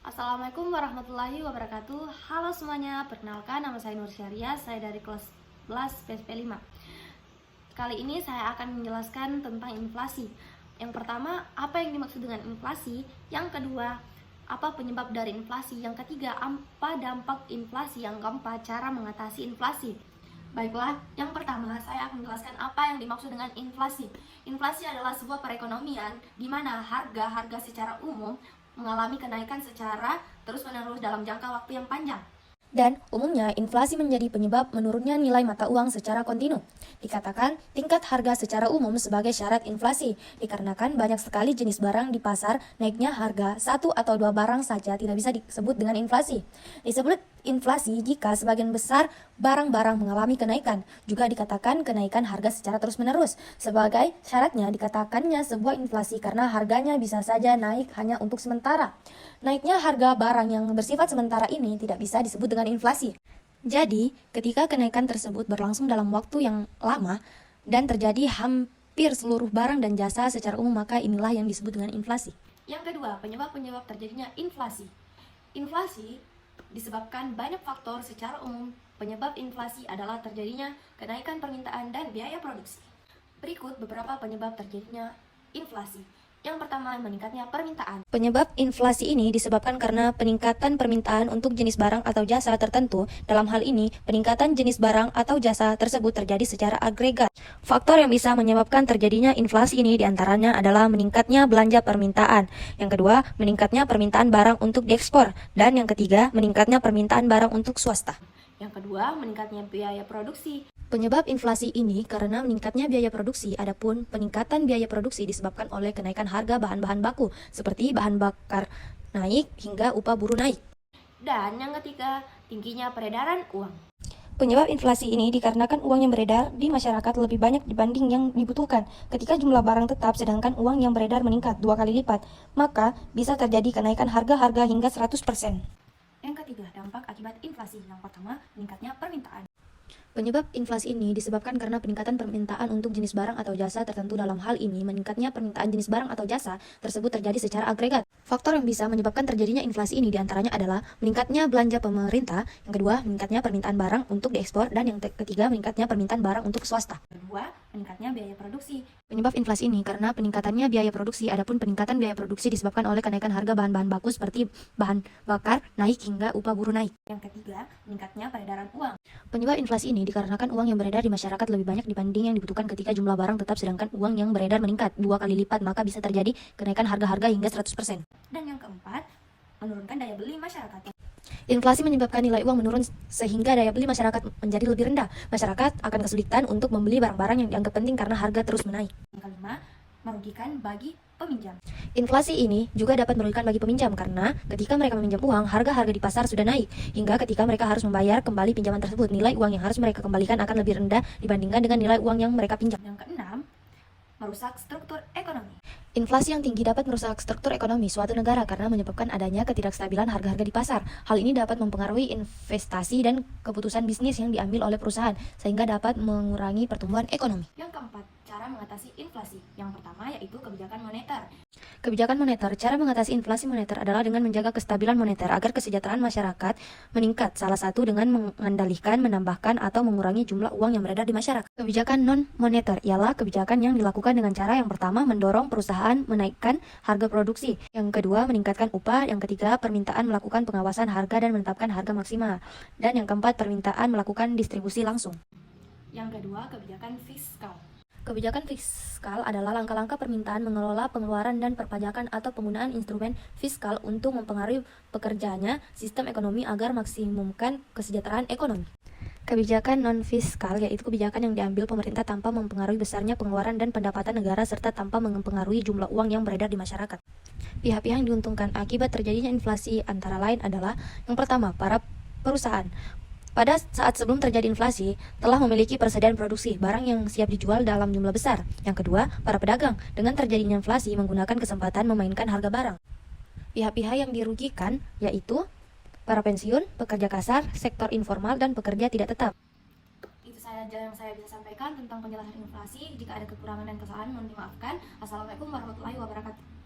Assalamualaikum warahmatullahi wabarakatuh. Halo semuanya, perkenalkan nama saya Nur Syariah, saya dari kelas 11 PSP 5. Kali ini saya akan menjelaskan tentang inflasi. Yang pertama, apa yang dimaksud dengan inflasi? Yang kedua, apa penyebab dari inflasi? Yang ketiga, apa dampak inflasi? Yang keempat, cara mengatasi inflasi. Baiklah, yang pertama saya akan menjelaskan apa yang dimaksud dengan inflasi. Inflasi adalah sebuah perekonomian di mana harga-harga secara umum mengalami kenaikan secara terus-menerus dalam jangka waktu yang panjang. Dan umumnya inflasi menjadi penyebab menurunnya nilai mata uang secara kontinu. Dikatakan tingkat harga secara umum sebagai syarat inflasi, dikarenakan banyak sekali jenis barang di pasar, naiknya harga satu atau dua barang saja tidak bisa disebut dengan inflasi. Disebut inflasi jika sebagian besar barang-barang mengalami kenaikan. Juga dikatakan kenaikan harga secara terus-menerus. Sebagai syaratnya dikatakannya sebuah inflasi karena harganya bisa saja naik hanya untuk sementara. Naiknya harga barang yang bersifat sementara ini tidak bisa disebut dengan inflasi. Jadi, ketika kenaikan tersebut berlangsung dalam waktu yang lama dan terjadi hampir seluruh barang dan jasa secara umum, maka inilah yang disebut dengan inflasi. Yang kedua, penyebab-penyebab terjadinya inflasi. Inflasi disebabkan banyak faktor secara umum. Penyebab inflasi adalah terjadinya kenaikan permintaan dan biaya produksi. Berikut beberapa penyebab terjadinya inflasi. Yang pertama, meningkatnya permintaan. Penyebab inflasi ini disebabkan karena peningkatan permintaan untuk jenis barang atau jasa tertentu. Dalam hal ini, peningkatan jenis barang atau jasa tersebut terjadi secara agregat. Faktor yang bisa menyebabkan terjadinya inflasi ini diantaranya adalah meningkatnya belanja permintaan. Yang kedua, meningkatnya permintaan barang untuk diekspor. Dan yang ketiga, meningkatnya permintaan barang untuk swasta. Yang kedua, meningkatnya biaya produksi. Penyebab inflasi ini karena meningkatnya biaya produksi, adapun peningkatan biaya produksi disebabkan oleh kenaikan harga bahan-bahan baku, seperti bahan bakar naik hingga upah buruh naik. Dan yang ketiga, tingginya peredaran uang. Penyebab inflasi ini dikarenakan uang yang beredar di masyarakat lebih banyak dibanding yang dibutuhkan. Ketika jumlah barang tetap sedangkan uang yang beredar meningkat 2 kali lipat, maka bisa terjadi kenaikan harga-harga hingga 100%. Yang ketiga, dampak akibat inflasi. Yang pertama, meningkatnya permintaan. Penyebab inflasi ini disebabkan karena peningkatan permintaan untuk jenis barang atau jasa tertentu. Dalam hal ini, meningkatnya permintaan jenis barang atau jasa tersebut terjadi secara agregat. Faktor yang bisa menyebabkan terjadinya inflasi ini diantaranya adalah meningkatnya belanja pemerintah, yang kedua, meningkatnya permintaan barang untuk diekspor, dan yang ketiga, meningkatnya permintaan barang untuk swasta. Kedua, meningkatnya biaya produksi. Penyebab inflasi ini karena peningkatannya biaya produksi, adapun peningkatan biaya produksi disebabkan oleh kenaikan harga bahan-bahan baku seperti bahan bakar naik hingga upah buruh naik. Yang ketiga, meningkatnya peredaran uang. Penyebab inflasi ini dikarenakan uang yang beredar di masyarakat lebih banyak dibanding yang dibutuhkan. Ketika jumlah barang tetap sedangkan uang yang beredar meningkat 2 kali lipat, maka bisa terjadi kenaikan harga-harga hingga 100%. Dan yang keempat, menurunkan daya beli masyarakat. Inflasi menyebabkan nilai uang menurun sehingga daya beli masyarakat menjadi lebih rendah. Masyarakat akan kesulitan untuk membeli barang-barang yang dianggap penting karena harga terus menaik. Yang kelima, merugikan bagi peminjam. Inflasi ini juga dapat merugikan bagi peminjam karena ketika mereka meminjam uang, harga-harga di pasar sudah naik. Hingga ketika mereka harus membayar kembali pinjaman tersebut, nilai uang yang harus mereka kembalikan akan lebih rendah dibandingkan dengan nilai uang yang mereka pinjam. Yang keenam, merusak struktur ekonomi. Inflasi yang tinggi dapat merusak struktur ekonomi suatu negara karena menyebabkan adanya ketidakstabilan harga-harga di pasar. Hal ini dapat mempengaruhi investasi dan keputusan bisnis yang diambil oleh perusahaan, sehingga dapat mengurangi pertumbuhan ekonomi. Yang keempat, cara mengatasi inflasi. Yang pertama yaitu kebijakan moneter. Kebijakan moneter. Cara mengatasi inflasi moneter adalah dengan menjaga kestabilan moneter agar kesejahteraan masyarakat meningkat. Salah satu dengan mengendalikan, menambahkan, atau mengurangi jumlah uang yang beredar di masyarakat. Kebijakan non-moneter ialah kebijakan yang dilakukan dengan cara yang pertama mendorong perusahaan menaikkan harga produksi. Yang kedua, meningkatkan upah. Yang ketiga, permintaan melakukan pengawasan harga dan menetapkan harga maksimal. Dan yang keempat, permintaan melakukan distribusi langsung. Yang kedua, kebijakan fiskal. Kebijakan fiskal adalah langkah-langkah permintaan mengelola pengeluaran dan perpajakan atau penggunaan instrumen fiskal untuk mempengaruhi pekerjaannya sistem ekonomi agar maksimumkan kesejahteraan ekonomi. Kebijakan non-fiskal yaitu kebijakan yang diambil pemerintah tanpa mempengaruhi besarnya pengeluaran dan pendapatan negara serta tanpa mempengaruhi jumlah uang yang beredar di masyarakat. Pihak-pihak yang diuntungkan akibat terjadinya inflasi antara lain adalah yang pertama, para perusahaan. Pada saat sebelum terjadi inflasi, telah memiliki persediaan produksi barang yang siap dijual dalam jumlah besar. Yang kedua, para pedagang dengan terjadinya inflasi menggunakan kesempatan memainkan harga barang. Pihak-pihak yang dirugikan yaitu para pensiun, pekerja kasar, sektor informal, dan pekerja tidak tetap. Itu saja yang saya bisa sampaikan tentang penjelasan inflasi. Jika ada kekurangan dan kesalahan, mohon dimaafkan. Assalamualaikum warahmatullahi wabarakatuh.